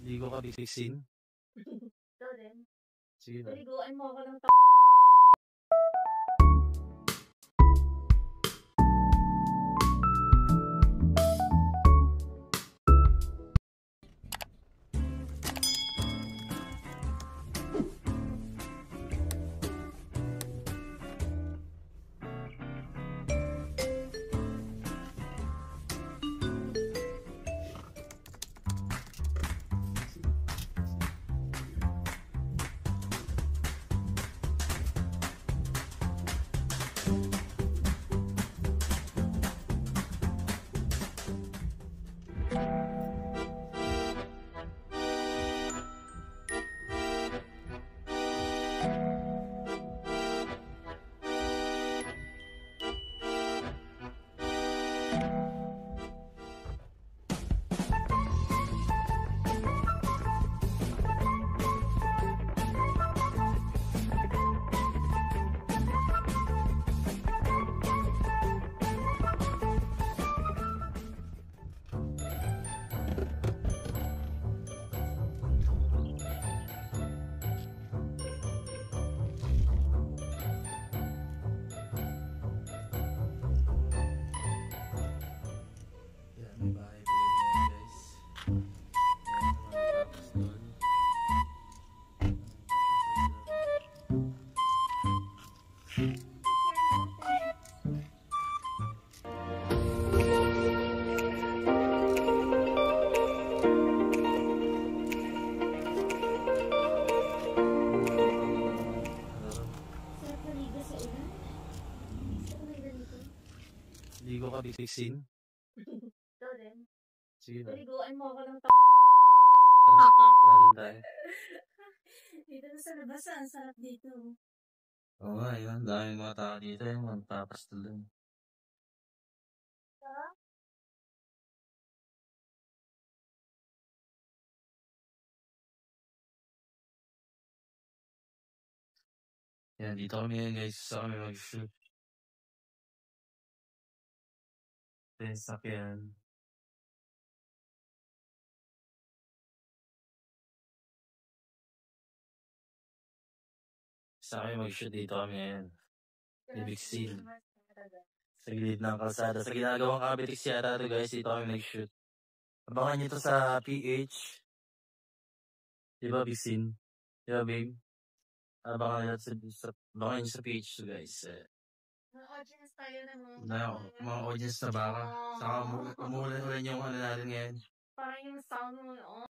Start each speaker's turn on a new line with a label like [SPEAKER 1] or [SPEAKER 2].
[SPEAKER 1] Ligo ka bibisin?
[SPEAKER 2] Ikaw din.
[SPEAKER 1] Sige na.
[SPEAKER 2] Paliguan mo ako ng
[SPEAKER 1] Yan, may bahay pa rin yan, guys. Ayan, matapos doon.
[SPEAKER 2] sarap maligo sa ulan. Sarap may ganito.
[SPEAKER 1] Ligo ka bibisin?
[SPEAKER 2] Ikaw din.
[SPEAKER 1] Sige na.
[SPEAKER 2] Paliguan mo ako ng
[SPEAKER 1] Tara doon tayo.
[SPEAKER 2] Dito na sa labas, ang sarap dito.
[SPEAKER 1] Oo nga, yun. Daming mga tao dito. Yung magpapas doon.
[SPEAKER 2] Sarap?
[SPEAKER 1] Yan, dito kami ngayon, guys. Gusto kami mag-shoot. Ito yung sakyan. Gusto kami mag-shoot dito kami ngayon. Ibig scene. Sa gilid ng kalsada. Sa ginagawang Cavitex yata ito, guys. Dito kami nag-shoot. Abangan nyo to sa PH. Diba, big scene? Diba, babe? Abangan nyo sa PH to, guys.
[SPEAKER 2] Mga audience tayo na
[SPEAKER 1] Mga audience na baka. Saka umulan yung ano natin ngayon.
[SPEAKER 2] Parang yung sound mo,